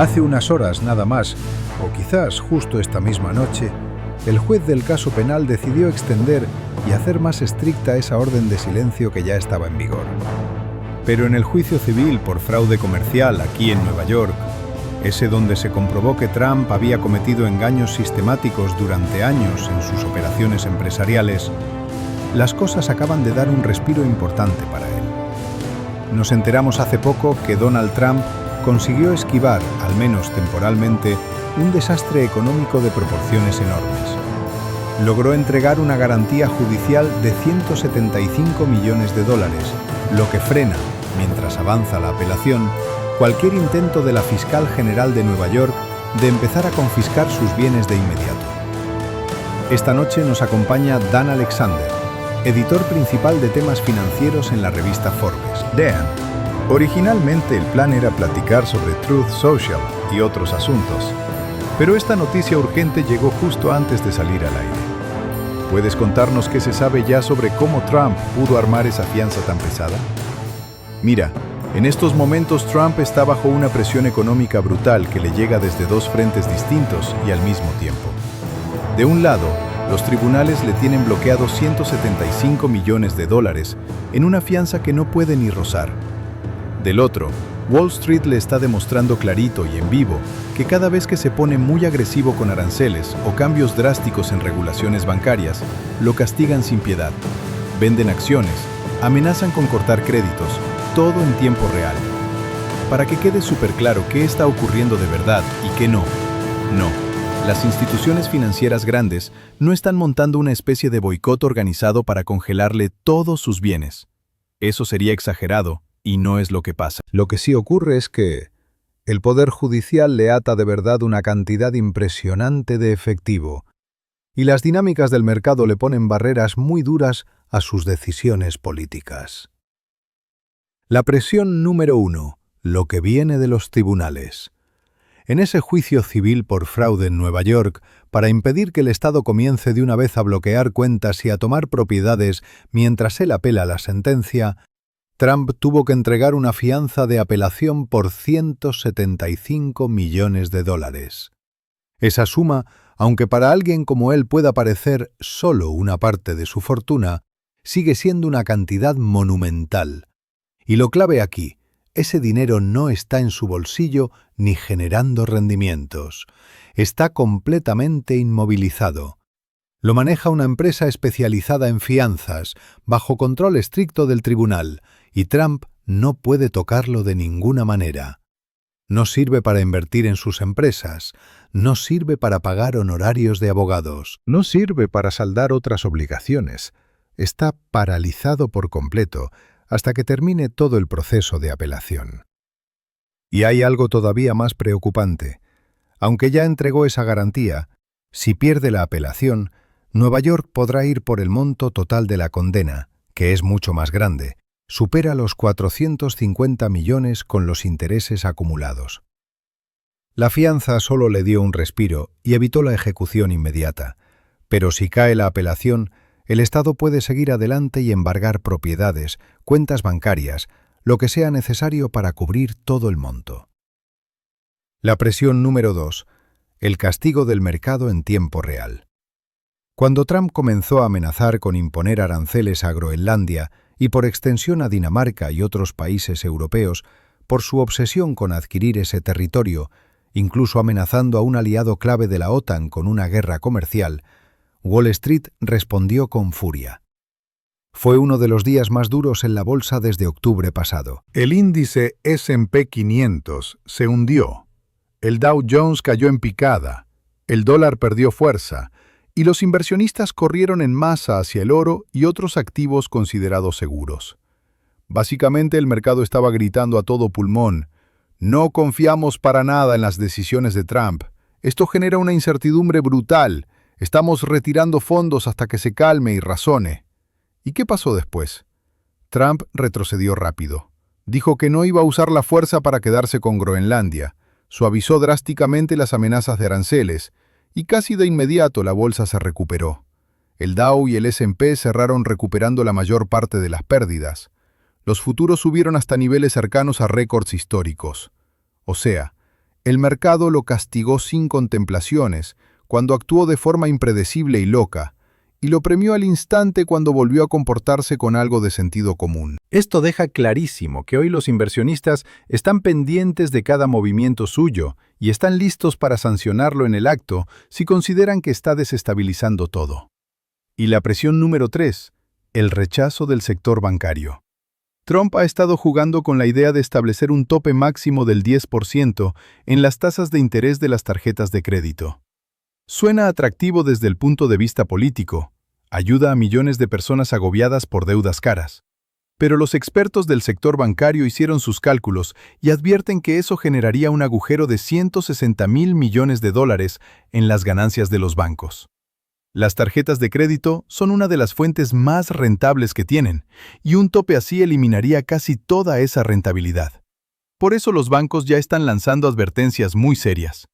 Hace unas horas nada más, o quizás justo esta misma noche, el juez del caso penal decidió extender y hacer más estricta esa orden de silencio que ya estaba en vigor. Pero en el juicio civil por fraude comercial aquí en Nueva York, ese donde se comprobó que Trump había cometido engaños sistemáticos durante años en sus operaciones empresariales, las cosas acaban de dar un respiro importante para él. Nos enteramos hace poco que Donald Trump consiguió esquivar, al menos temporalmente, un desastre económico de proporciones enormes. Logró entregar una garantía judicial de $175 millones, lo que frena, mientras avanza la apelación, cualquier intento de la fiscal general de Nueva York de empezar a confiscar sus bienes de inmediato. Esta noche nos acompaña Dan Alexander, editor principal de temas financieros en la revista Forbes. Dan, originalmente el plan era platicar sobre Truth Social y otros asuntos, pero esta noticia urgente llegó justo antes de salir al aire. ¿Puedes contarnos qué se sabe ya sobre cómo Trump pudo armar esa fianza tan pesada? Mira, en estos momentos Trump está bajo una presión económica brutal que le llega desde dos frentes distintos y al mismo tiempo. De un lado, los tribunales le tienen bloqueado $175 millones en una fianza que no puede ni rozar. Del otro, Wall Street le está demostrando clarito y en vivo que cada vez que se pone muy agresivo con aranceles o cambios drásticos en regulaciones bancarias, lo castigan sin piedad. Venden acciones, amenazan con cortar créditos, todo en tiempo real. Para que quede súper claro qué está ocurriendo de verdad y qué no. No, las instituciones financieras grandes no están montando una especie de boicot organizado para congelarle todos sus bienes. Eso sería exagerado y no es lo que pasa. Lo que sí ocurre es que el Poder Judicial le ata de verdad una cantidad impresionante de efectivo, y las dinámicas del mercado le ponen barreras muy duras a sus decisiones políticas. La presión número 1, lo que viene de los tribunales. En ese juicio civil por fraude en Nueva York, para impedir que el Estado comience de una vez a bloquear cuentas y a tomar propiedades mientras él apela la sentencia, Trump tuvo que entregar una fianza de apelación por $175 millones. Esa suma, aunque para alguien como él pueda parecer solo una parte de su fortuna, sigue siendo una cantidad monumental. Y lo clave aquí, ese dinero no está en su bolsillo ni generando rendimientos. Está completamente inmovilizado. Lo maneja una empresa especializada en fianzas, bajo control estricto del tribunal, y Trump no puede tocarlo de ninguna manera. No sirve para invertir en sus empresas, no sirve para pagar honorarios de abogados, no sirve para saldar otras obligaciones. Está paralizado por completo hasta que termine todo el proceso de apelación. Y hay algo todavía más preocupante. Aunque ya entregó esa garantía, si pierde la apelación, Nueva York podrá ir por el monto total de la condena, que es mucho más grande, supera los 450 millones con los intereses acumulados. La fianza solo le dio un respiro y evitó la ejecución inmediata, pero si cae la apelación, el Estado puede seguir adelante y embargar propiedades, cuentas bancarias, lo que sea necesario para cubrir todo el monto. La presión número 2, el castigo del mercado en tiempo real. Cuando Trump comenzó a amenazar con imponer aranceles a Groenlandia y por extensión a Dinamarca y otros países europeos por su obsesión con adquirir ese territorio, incluso amenazando a un aliado clave de la OTAN con una guerra comercial, Wall Street respondió con furia. Fue uno de los días más duros en la bolsa desde octubre pasado. El índice S&P 500 se hundió, el Dow Jones cayó en picada, el dólar perdió fuerza, y los inversionistas corrieron en masa hacia el oro y otros activos considerados seguros. Básicamente el mercado estaba gritando a todo pulmón: no confiamos para nada en las decisiones de Trump. Esto genera una incertidumbre brutal. Estamos retirando fondos hasta que se calme y razone. ¿Y qué pasó después? Trump retrocedió rápido. Dijo que no iba a usar la fuerza para quedarse con Groenlandia. Suavizó drásticamente las amenazas de aranceles. Y casi de inmediato la bolsa se recuperó. El Dow y el S&P cerraron recuperando la mayor parte de las pérdidas. Los futuros subieron hasta niveles cercanos a récords históricos. O sea, El mercado lo castigó sin contemplaciones, cuando actuó de forma impredecible y loca, y lo premió al instante cuando volvió a comportarse con algo de sentido común. Esto deja clarísimo que hoy los inversionistas están pendientes de cada movimiento suyo y están listos para sancionarlo en el acto si consideran que está desestabilizando todo. Y la presión número 3, el rechazo del sector bancario. Trump ha estado jugando con la idea de establecer un tope máximo del 10% en las tasas de interés de las tarjetas de crédito. Suena atractivo desde el punto de vista político, ayuda a millones de personas agobiadas por deudas caras. Pero los expertos del sector bancario hicieron sus cálculos y advierten que eso generaría un agujero de $160.000 millones en las ganancias de los bancos. Las tarjetas de crédito son una de las fuentes más rentables que tienen, y un tope así eliminaría casi toda esa rentabilidad. Por eso los bancos ya están lanzando advertencias muy serias.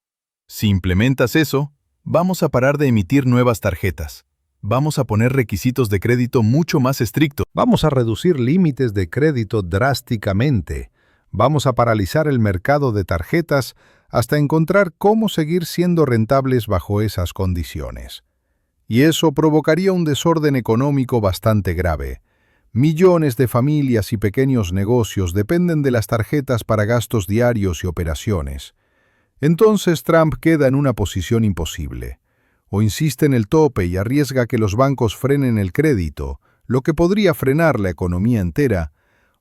Si implementas eso, vamos a parar de emitir nuevas tarjetas. Vamos a poner requisitos de crédito mucho más estrictos. Vamos a reducir límites de crédito drásticamente. Vamos a paralizar el mercado de tarjetas hasta encontrar cómo seguir siendo rentables bajo esas condiciones. Y eso provocaría un desorden económico bastante grave. Millones de familias y pequeños negocios dependen de las tarjetas para gastos diarios y operaciones. Entonces Trump queda en una posición imposible. O insiste en el tope y arriesga que los bancos frenen el crédito, lo que podría frenar la economía entera,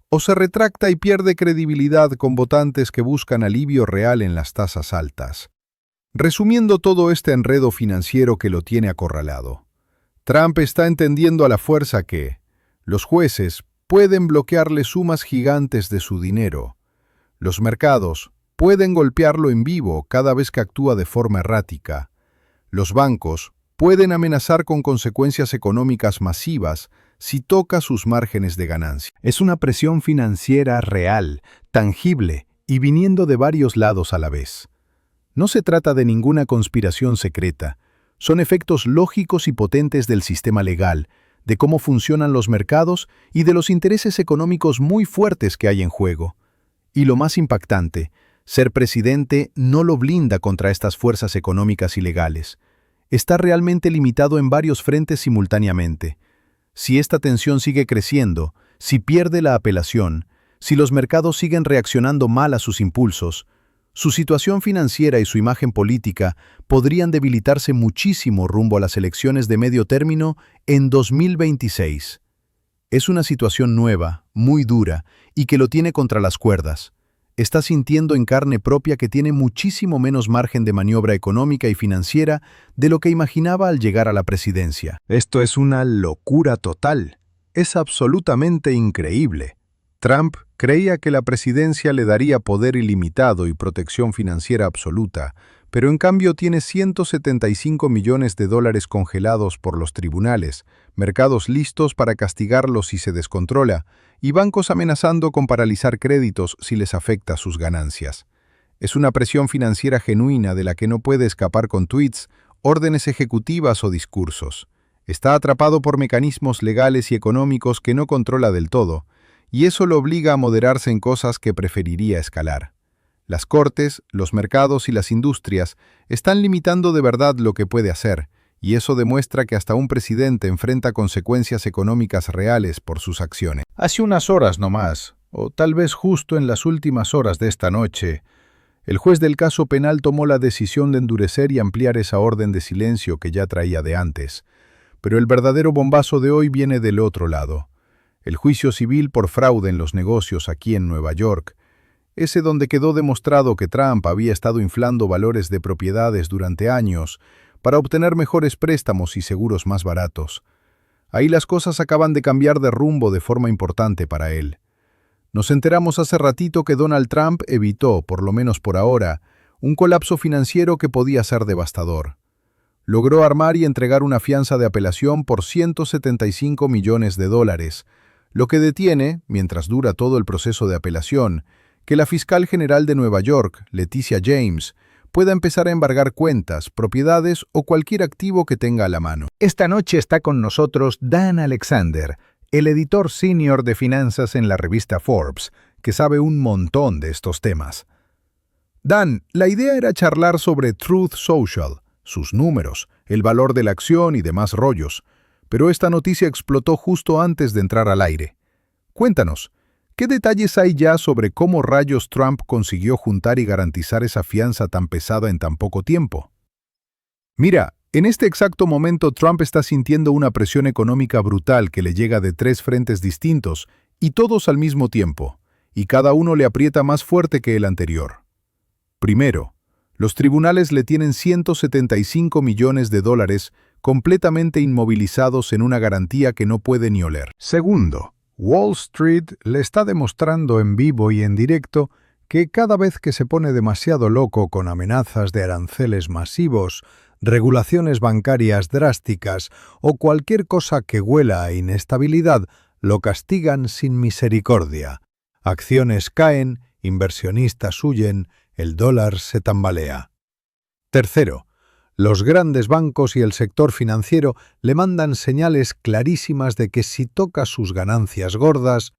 o se retracta y pierde credibilidad con votantes que buscan alivio real en las tasas altas. Resumiendo todo este enredo financiero que lo tiene acorralado, Trump está entendiendo a la fuerza que los jueces pueden bloquearle sumas gigantes de su dinero. Los mercados pueden golpearlo en vivo cada vez que actúa de forma errática. Los bancos pueden amenazar con consecuencias económicas masivas si toca sus márgenes de ganancia. Es una presión financiera real, tangible y viniendo de varios lados a la vez. No se trata de ninguna conspiración secreta. Son efectos lógicos y potentes del sistema legal, de cómo funcionan los mercados y de los intereses económicos muy fuertes que hay en juego. Y lo más impactante, ser presidente no lo blinda contra estas fuerzas económicas y legales. Está realmente limitado en varios frentes simultáneamente. Si esta tensión sigue creciendo, si pierde la apelación, si los mercados siguen reaccionando mal a sus impulsos, su situación financiera y su imagen política podrían debilitarse muchísimo rumbo a las elecciones de medio término en 2026. Es una situación nueva, muy dura, y que lo tiene contra las cuerdas. Está sintiendo en carne propia que tiene muchísimo menos margen de maniobra económica y financiera de lo que imaginaba al llegar a la presidencia. Esto es una locura total. Es absolutamente increíble. Trump creía que la presidencia le daría poder ilimitado y protección financiera absoluta, pero en cambio tiene $175 millones congelados por los tribunales, mercados listos para castigarlo si se descontrola, y bancos amenazando con paralizar créditos si les afecta sus ganancias. Es una presión financiera genuina de la que no puede escapar con tweets, órdenes ejecutivas o discursos. Está atrapado por mecanismos legales y económicos que no controla del todo, y eso lo obliga a moderarse en cosas que preferiría escalar. Las cortes, los mercados y las industrias están limitando de verdad lo que puede hacer, y eso demuestra que hasta un presidente enfrenta consecuencias económicas reales por sus acciones. Hace unas horas nomás, o tal vez justo en las últimas horas de esta noche, el juez del caso penal tomó la decisión de endurecer y ampliar esa orden de silencio que ya traía de antes. Pero el verdadero bombazo de hoy viene del otro lado. El juicio civil por fraude en los negocios aquí en Nueva York, ese donde quedó demostrado que Trump había estado inflando valores de propiedades durante años para obtener mejores préstamos y seguros más baratos. Ahí las cosas acaban de cambiar de rumbo de forma importante para él. Nos enteramos hace ratito que Donald Trump evitó, por lo menos por ahora, un colapso financiero que podía ser devastador. Logró armar y entregar una fianza de apelación por $175 millones, lo que detiene, mientras dura todo el proceso de apelación, que la fiscal general de Nueva York, Leticia James, pueda empezar a embargar cuentas, propiedades o cualquier activo que tenga a la mano. Esta noche está con nosotros Dan Alexander, el editor senior de finanzas en la revista Forbes, que sabe un montón de estos temas. Dan, la idea era charlar sobre Truth Social, sus números, el valor de la acción y demás rollos, pero esta noticia explotó justo antes de entrar al aire. Cuéntanos, ¿qué detalles hay ya sobre cómo rayos Trump consiguió juntar y garantizar esa fianza tan pesada en tan poco tiempo? Mira, en este exacto momento Trump está sintiendo una presión económica brutal que le llega de 3 frentes distintos, y todos al mismo tiempo, y cada uno le aprieta más fuerte que el anterior. Primero, los tribunales le tienen $175 millones completamente inmovilizados en una garantía que no puede ni oler. Segundo, Wall Street le está demostrando en vivo y en directo que cada vez que se pone demasiado loco con amenazas de aranceles masivos, regulaciones bancarias drásticas o cualquier cosa que huela a inestabilidad, lo castigan sin misericordia. Acciones caen, inversionistas huyen, el dólar se tambalea. Tercero, los grandes bancos y el sector financiero le mandan señales clarísimas de que si toca sus ganancias gordas,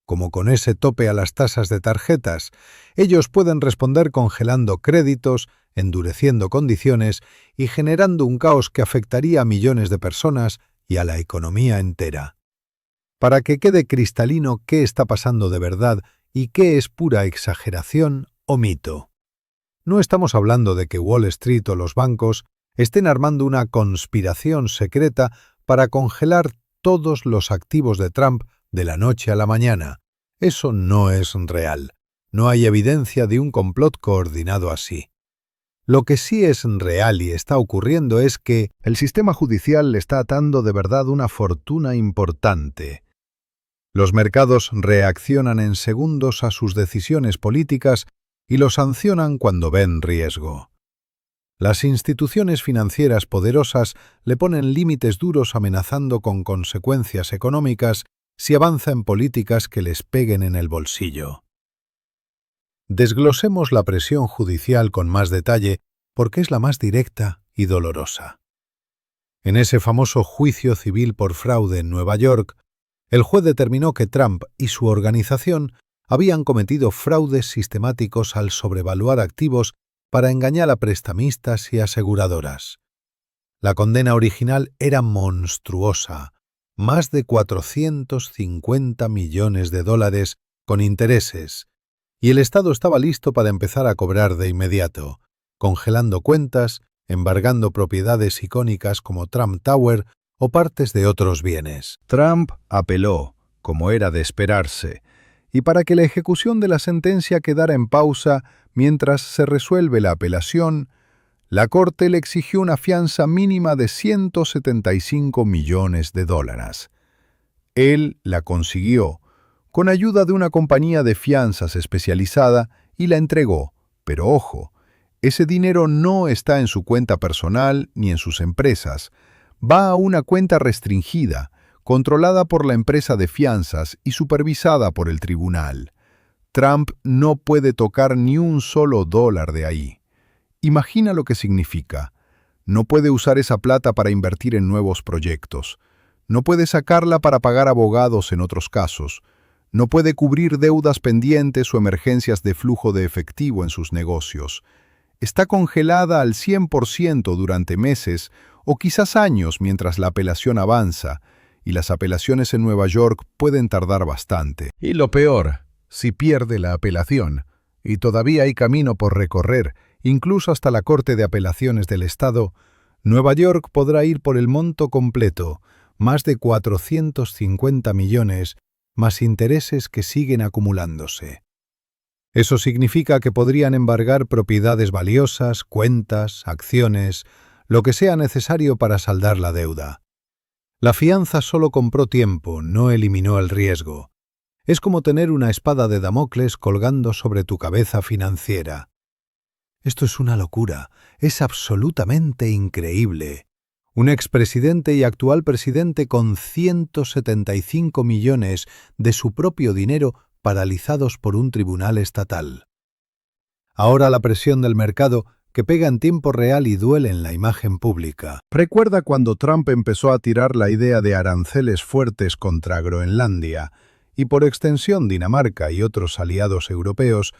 como con ese tope a las tasas de tarjetas, ellos pueden responder congelando créditos, endureciendo condiciones y generando un caos que afectaría a millones de personas y a la economía entera. Para que quede cristalino qué está pasando de verdad y qué es pura exageración o mito. No estamos hablando de que Wall Street o los bancos estén armando una conspiración secreta para congelar todos los activos de Trump de la noche a la mañana. Eso no es real. No hay evidencia de un complot coordinado así. Lo que sí es real y está ocurriendo es que el sistema judicial le está atando de verdad una fortuna importante. Los mercados reaccionan en segundos a sus decisiones políticas y lo sancionan cuando ven riesgo. Las instituciones financieras poderosas le ponen límites duros amenazando con consecuencias económicas si avanza en políticas que les peguen en el bolsillo. Desglosemos la presión judicial con más detalle porque es la más directa y dolorosa. En ese famoso juicio civil por fraude en Nueva York, el juez determinó que Trump y su organización habían cometido fraudes sistemáticos al sobrevaluar activos para engañar a prestamistas y aseguradoras. La condena original era monstruosa, más de $450 millones con intereses, y el Estado estaba listo para empezar a cobrar de inmediato, congelando cuentas, embargando propiedades icónicas como Trump Tower o partes de otros bienes. Trump apeló, como era de esperarse, y para que la ejecución de la sentencia quedara en pausa mientras se resuelve la apelación, la Corte le exigió una fianza mínima de $175 millones. Él la consiguió, con ayuda de una compañía de fianzas especializada, y la entregó, pero ojo, ese dinero no está en su cuenta personal ni en sus empresas, va a una cuenta restringida, controlada por la empresa de fianzas y supervisada por el tribunal. Trump no puede tocar ni un solo dólar de ahí. Imagina lo que significa. No puede usar esa plata para invertir en nuevos proyectos. No puede sacarla para pagar abogados en otros casos. No puede cubrir deudas pendientes o emergencias de flujo de efectivo en sus negocios. Está congelada al 100% durante meses o quizás años mientras la apelación avanza, y las apelaciones en Nueva York pueden tardar bastante. Y lo peor, si pierde la apelación, y todavía hay camino por recorrer, incluso hasta la Corte de Apelaciones del Estado, Nueva York podrá ir por el monto completo, más de 450 millones, más intereses que siguen acumulándose. Eso significa que podrían embargar propiedades valiosas, cuentas, acciones, lo que sea necesario para saldar la deuda. La fianza solo compró tiempo, no eliminó el riesgo. Es como tener una espada de Damocles colgando sobre tu cabeza financiera. Esto es una locura, es absolutamente increíble. Un expresidente y actual presidente con 175 millones de su propio dinero paralizados por un tribunal estatal. Ahora la presión del mercado, que pega en tiempo real y duele en la imagen pública. Recuerda cuando Trump empezó a tirar la idea de aranceles fuertes contra Groenlandia, y por extensión Dinamarca y otros aliados europeos,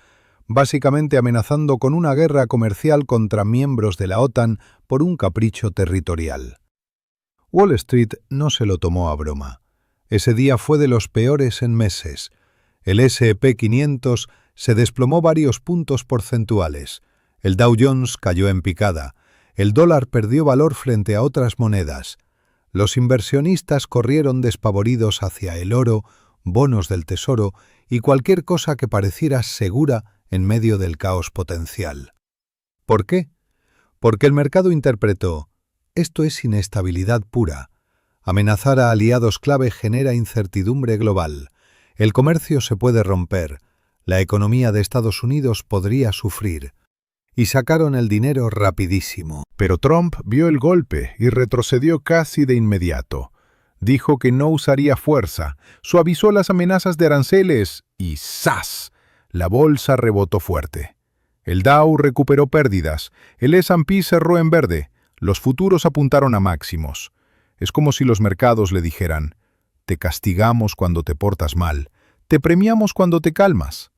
básicamente amenazando con una guerra comercial contra miembros de la OTAN por un capricho territorial. Wall Street no se lo tomó a broma. Ese día fue de los peores en meses. El S&P 500 se desplomó varios puntos porcentuales. El Dow Jones cayó en picada. El dólar perdió valor frente a otras monedas. Los inversionistas corrieron despavoridos hacia el oro, bonos del tesoro y cualquier cosa que pareciera segura en medio del caos potencial. ¿Por qué? Porque el mercado interpretó: esto es inestabilidad pura. Amenazar a aliados clave genera incertidumbre global. El comercio se puede romper. La economía de Estados Unidos podría sufrir. Y sacaron el dinero rapidísimo. Pero Trump vio el golpe y retrocedió casi de inmediato. Dijo que no usaría fuerza, suavizó las amenazas de aranceles y ¡zas! La bolsa rebotó fuerte. El Dow recuperó pérdidas, el S&P cerró en verde, los futuros apuntaron a máximos. Es como si los mercados le dijeran: te castigamos cuando te portas mal, te premiamos cuando te calmas.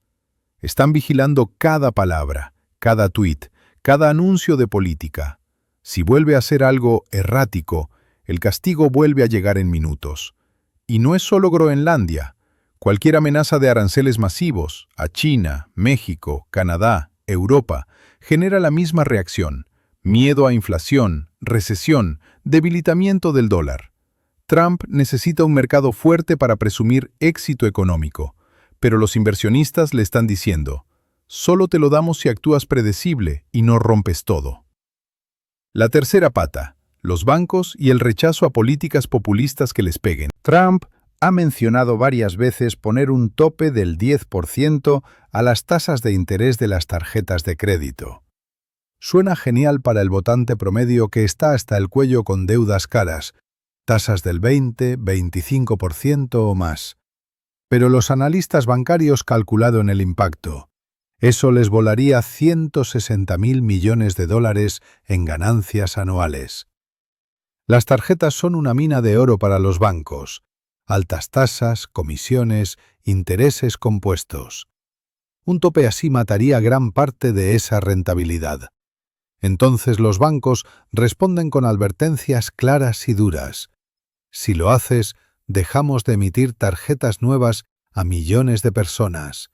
Están vigilando cada palabra, cada tuit, cada anuncio de política. Si vuelve a hacer algo errático, el castigo vuelve a llegar en minutos. Y no es solo Groenlandia. Cualquier amenaza de aranceles masivos a China, México, Canadá, Europa genera la misma reacción: miedo a inflación, recesión, debilitamiento del dólar. Trump necesita un mercado fuerte para presumir éxito económico, pero los inversionistas le están diciendo: solo te lo damos si actúas predecible y no rompes todo. La tercera pata: los bancos y el rechazo a políticas populistas que les peguen. Trump ha mencionado varias veces poner un tope del 10% a las tasas de interés de las tarjetas de crédito. Suena genial para el votante promedio que está hasta el cuello con deudas caras, tasas del 20, 25% o más. Pero los analistas bancarios calcularon el impacto. Eso les volaría 160.000 millones de dólares en ganancias anuales. Las tarjetas son una mina de oro para los bancos. Altas tasas, comisiones, intereses compuestos. Un tope así mataría gran parte de esa rentabilidad. Entonces los bancos responden con advertencias claras y duras. Si lo haces, dejamos de emitir tarjetas nuevas a millones de personas.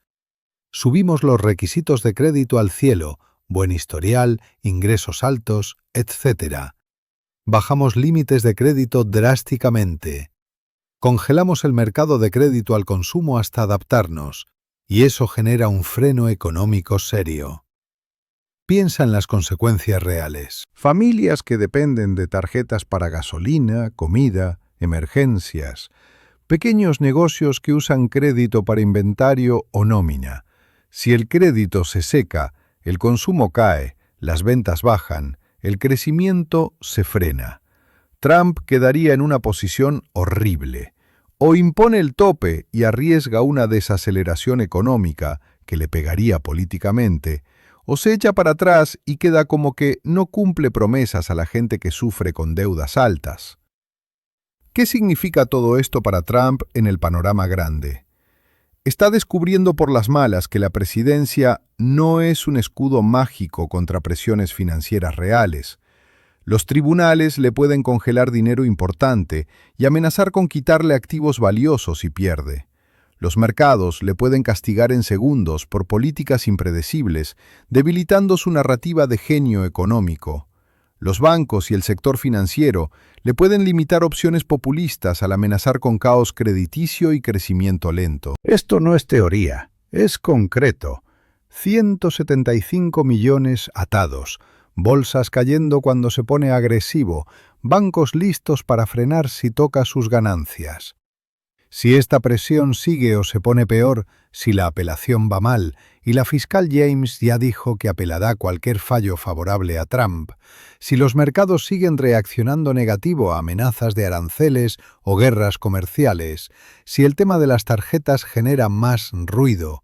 Subimos los requisitos de crédito al cielo, buen historial, ingresos altos, etc. Bajamos límites de crédito drásticamente. Congelamos el mercado de crédito al consumo hasta adaptarnos, y eso genera un freno económico serio. Piensa en las consecuencias reales. Familias que dependen de tarjetas para gasolina, comida, emergencias. Pequeños negocios que usan crédito para inventario o nómina. Si el crédito se seca, el consumo cae, las ventas bajan, el crecimiento se frena. Trump quedaría en una posición horrible. O impone el tope y arriesga una desaceleración económica que le pegaría políticamente, o se echa para atrás y queda como que no cumple promesas a la gente que sufre con deudas altas. ¿Qué significa todo esto para Trump en el panorama grande? Está descubriendo por las malas que la presidencia no es un escudo mágico contra presiones financieras reales. Los tribunales le pueden congelar dinero importante y amenazar con quitarle activos valiosos si pierde. Los mercados le pueden castigar en segundos por políticas impredecibles, debilitando su narrativa de genio económico. Los bancos y el sector financiero le pueden limitar opciones populistas al amenazar con caos crediticio y crecimiento lento. Esto no es teoría, es concreto. 175 millones atados, bolsas cayendo cuando se pone agresivo, bancos listos para frenar si toca sus ganancias. Si esta presión sigue o se pone peor, si la apelación va mal, y la fiscal James ya dijo que apelará cualquier fallo favorable a Trump, si los mercados siguen reaccionando negativo a amenazas de aranceles o guerras comerciales, si el tema de las tarjetas genera más ruido,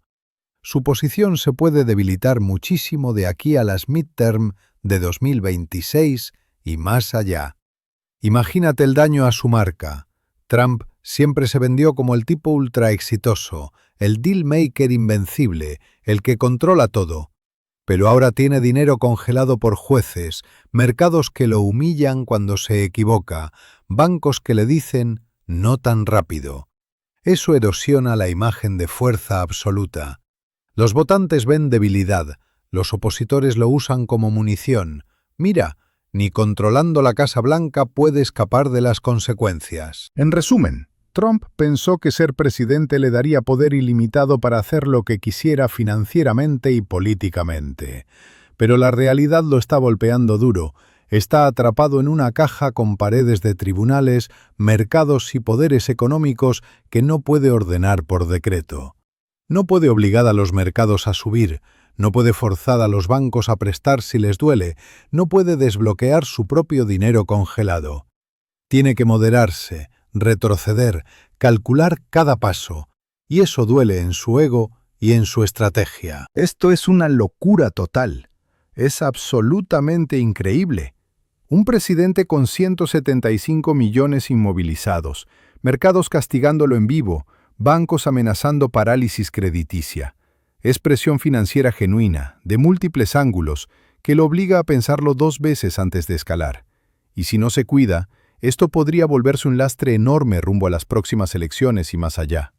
su posición se puede debilitar muchísimo de aquí a las midterm de 2026 y más allá. Imagínate el daño a su marca. Trump Siempre se vendió como el tipo ultra exitoso, el deal maker invencible, el que controla todo. Pero ahora tiene dinero congelado por jueces, mercados que lo humillan cuando se equivoca, bancos que le dicen «no tan rápido». Eso erosiona la imagen de fuerza absoluta. Los votantes ven debilidad, los opositores lo usan como munición. Mira, ni controlando la Casa Blanca puede escapar de las consecuencias. En resumen, Trump pensó que ser presidente le daría poder ilimitado para hacer lo que quisiera financieramente y políticamente. Pero la realidad lo está golpeando duro. Está atrapado en una caja con paredes de tribunales, mercados y poderes económicos que no puede ordenar por decreto. No puede obligar a los mercados a subir, no puede forzar a los bancos a prestar si les duele, no puede desbloquear su propio dinero congelado. Tiene que moderarse, retroceder, calcular cada paso, y eso duele en su ego y en su estrategia. Esto es una locura total. Es absolutamente increíble. Un presidente con 175 millones inmovilizados, mercados castigándolo en vivo, bancos amenazando parálisis crediticia. Es presión financiera genuina, de múltiples ángulos, que lo obliga a pensarlo 2 veces antes de escalar. Y si no se cuida, esto podría volverse un lastre enorme rumbo a las próximas elecciones y más allá.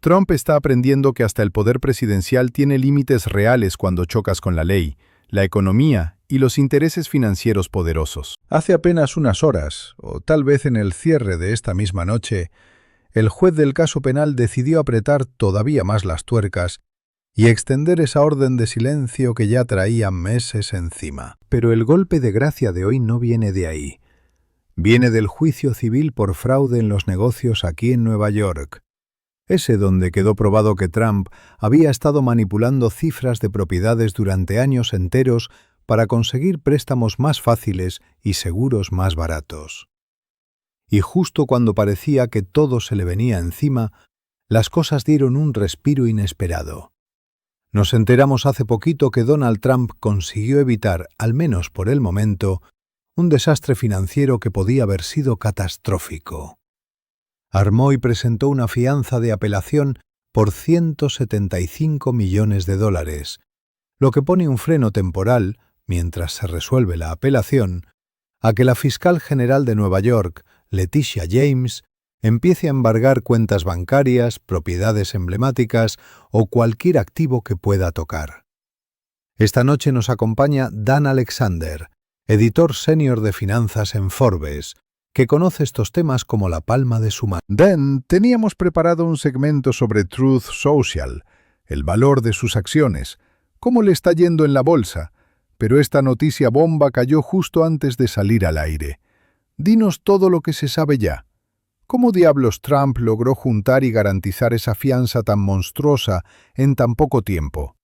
Trump está aprendiendo que hasta el poder presidencial tiene límites reales cuando chocas con la ley, la economía y los intereses financieros poderosos. Hace apenas unas horas, o tal vez en el cierre de esta misma noche, el juez del caso penal decidió apretar todavía más las tuercas y extender esa orden de silencio que ya traía meses encima. Pero el golpe de gracia de hoy no viene de ahí. Viene del juicio civil por fraude en los negocios aquí en Nueva York. Ese donde quedó probado que Trump había estado manipulando cifras de propiedades durante años enteros para conseguir préstamos más fáciles y seguros más baratos. Y justo cuando parecía que todo se le venía encima, las cosas dieron un respiro inesperado. Nos enteramos hace poquito que Donald Trump consiguió evitar, al menos por el momento, un desastre financiero que podía haber sido catastrófico. Armó y presentó una fianza de apelación por $175 millones, lo que pone un freno temporal, mientras se resuelve la apelación, a que la fiscal general de Nueva York, Letitia James, empiece a embargar cuentas bancarias, propiedades emblemáticas o cualquier activo que pueda tocar. Esta noche nos acompaña Dan Alexander, editor senior de finanzas en Forbes, que conoce estos temas como la palma de su mano. Dan, teníamos preparado un segmento sobre Truth Social, el valor de sus acciones, cómo le está yendo en la bolsa, pero esta noticia bomba cayó justo antes de salir al aire. Dinos todo lo que se sabe ya. ¿Cómo diablos Trump logró juntar y garantizar esa fianza tan monstruosa en tan poco tiempo?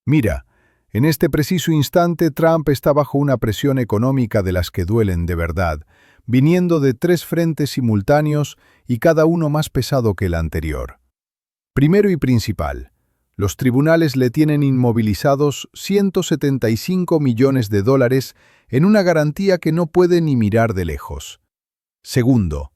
Mira, en este preciso instante Trump está bajo una presión económica de las que duelen de verdad, viniendo de 3 frentes simultáneos y cada uno más pesado que el anterior. Primero y principal, los tribunales le tienen inmovilizados $175 millones en una garantía que no puede ni mirar de lejos. Segundo,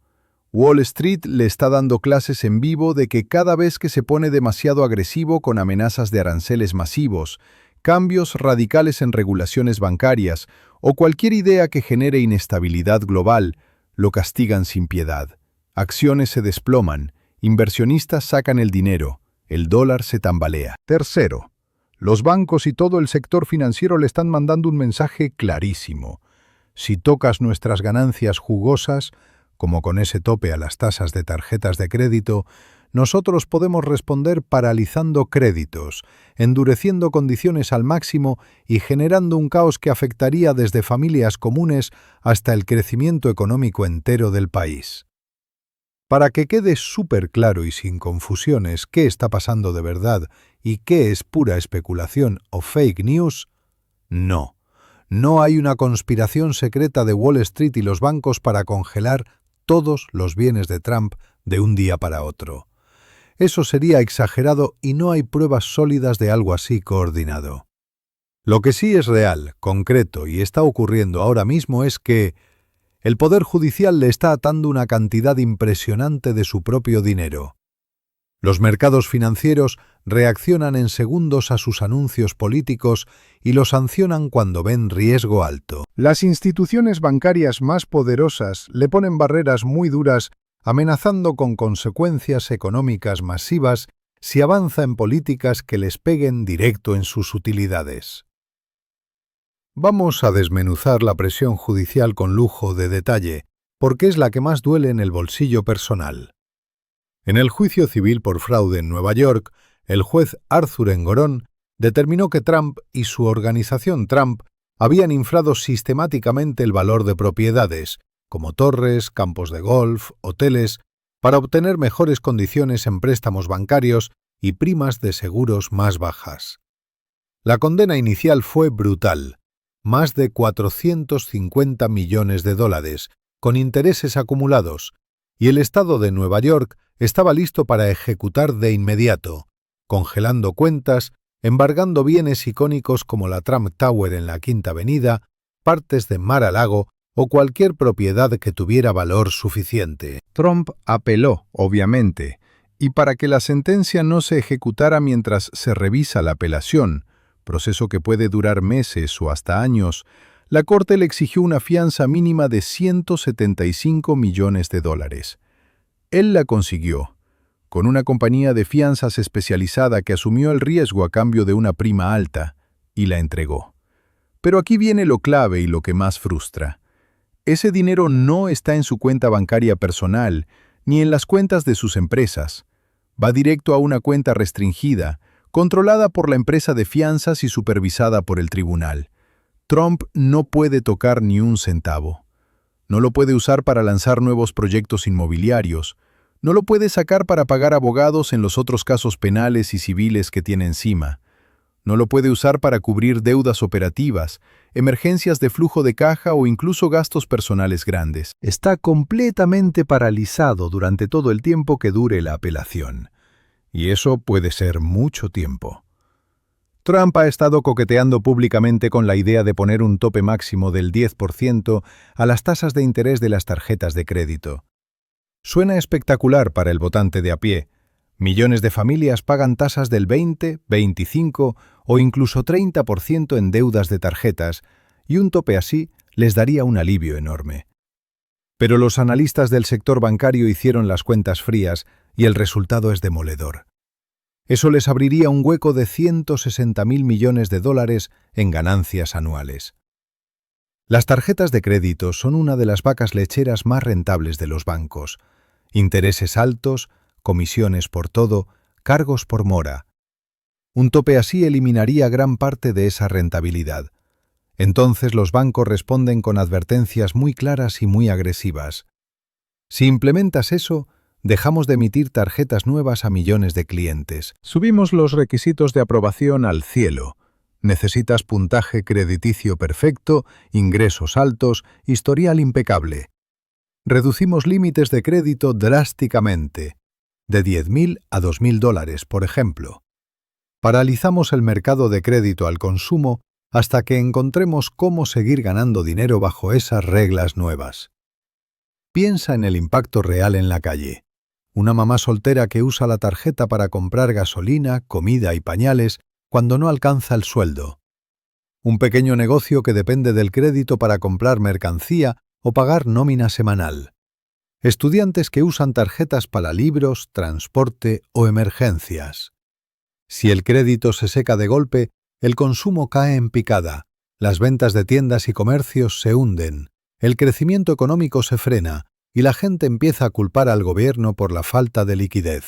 Wall Street le está dando clases en vivo de que cada vez que se pone demasiado agresivo con amenazas de aranceles masivos, cambios radicales en regulaciones bancarias o cualquier idea que genere inestabilidad global, lo castigan sin piedad. Acciones se desploman, inversionistas sacan el dinero, el dólar se tambalea. Tercero, los bancos y todo el sector financiero le están mandando un mensaje clarísimo. Si tocas nuestras ganancias jugosas, como con ese tope a las tasas de tarjetas de crédito, nosotros podemos responder paralizando créditos, endureciendo condiciones al máximo y generando un caos que afectaría desde familias comunes hasta el crecimiento económico entero del país. Para que quede súper claro y sin confusiones qué está pasando de verdad y qué es pura especulación o fake news, no hay una conspiración secreta de Wall Street y los bancos para congelar todos los bienes de Trump de un día para otro. Eso sería exagerado y no hay pruebas sólidas de algo así coordinado. Lo que sí es real, concreto y está ocurriendo ahora mismo es que El Poder Judicial le está atando una cantidad impresionante de su propio dinero. Los mercados financieros reaccionan en segundos a sus anuncios políticos y los sancionan cuando ven riesgo alto. Las instituciones bancarias más poderosas le ponen barreras muy duras, amenazando con consecuencias económicas masivas si avanza en políticas que les peguen directo en sus utilidades. Vamos a desmenuzar la presión judicial con lujo de detalle, porque es la que más duele en el bolsillo personal. En el juicio civil por fraude en Nueva York, el juez Arthur Engoron determinó que Trump y su organización Trump habían inflado sistemáticamente el valor de propiedades, como torres, campos de golf, hoteles, para obtener mejores condiciones en préstamos bancarios y primas de seguros más bajas. La condena inicial fue brutal, más de 450 millones de dólares, con intereses acumulados, y el estado de Nueva York estaba listo para ejecutar de inmediato, congelando cuentas, embargando bienes icónicos como la Trump Tower en la Quinta Avenida, partes de Mar-a-Lago o cualquier propiedad que tuviera valor suficiente. Trump apeló, obviamente, y para que la sentencia no se ejecutara mientras se revisa la apelación, proceso que puede durar meses o hasta años, la Corte le exigió una fianza mínima de 175 millones de dólares. Él la consiguió, con una compañía de fianzas especializada que asumió el riesgo a cambio de una prima alta, y la entregó. Pero aquí viene lo clave y lo que más frustra. Ese dinero no está en su cuenta bancaria personal, ni en las cuentas de sus empresas. Va directo a una cuenta restringida, controlada por la empresa de fianzas y supervisada por el tribunal. Trump no puede tocar ni un centavo. No lo puede usar para lanzar nuevos proyectos inmobiliarios. No lo puede sacar para pagar abogados en los otros casos penales y civiles que tiene encima. No lo puede usar para cubrir deudas operativas, emergencias de flujo de caja o incluso gastos personales grandes. Está completamente paralizado durante todo el tiempo que dure la apelación. Y eso puede ser mucho tiempo. Trump ha estado coqueteando públicamente con la idea de poner un tope máximo del 10% a las tasas de interés de las tarjetas de crédito. Suena espectacular para el votante de a pie. Millones de familias pagan tasas del 20, 25 o incluso 30% en deudas de tarjetas, y un tope así les daría un alivio enorme. Pero los analistas del sector bancario hicieron las cuentas frías y el resultado es demoledor. Eso les abriría un hueco de 160.000 millones de dólares en ganancias anuales. Las tarjetas de crédito son una de las vacas lecheras más rentables de los bancos. Intereses altos, comisiones por todo, cargos por mora. Un tope así eliminaría gran parte de esa rentabilidad. Entonces los bancos responden con advertencias muy claras y muy agresivas. Si implementas eso, dejamos de emitir tarjetas nuevas a millones de clientes. Subimos los requisitos de aprobación al cielo. Necesitas puntaje crediticio perfecto, ingresos altos, historial impecable. Reducimos límites de crédito drásticamente, de 10.000 a 2.000 dólares, por ejemplo. Paralizamos el mercado de crédito al consumo hasta que encontremos cómo seguir ganando dinero bajo esas reglas nuevas. Piensa en el impacto real en la calle. Una mamá soltera que usa la tarjeta para comprar gasolina, comida y pañales cuando no alcanza el sueldo. Un pequeño negocio que depende del crédito para comprar mercancía o pagar nómina semanal. Estudiantes que usan tarjetas para libros, transporte o emergencias. Si el crédito se seca de golpe, el consumo cae en picada, las ventas de tiendas y comercios se hunden, el crecimiento económico se frena y la gente empieza a culpar al gobierno por la falta de liquidez.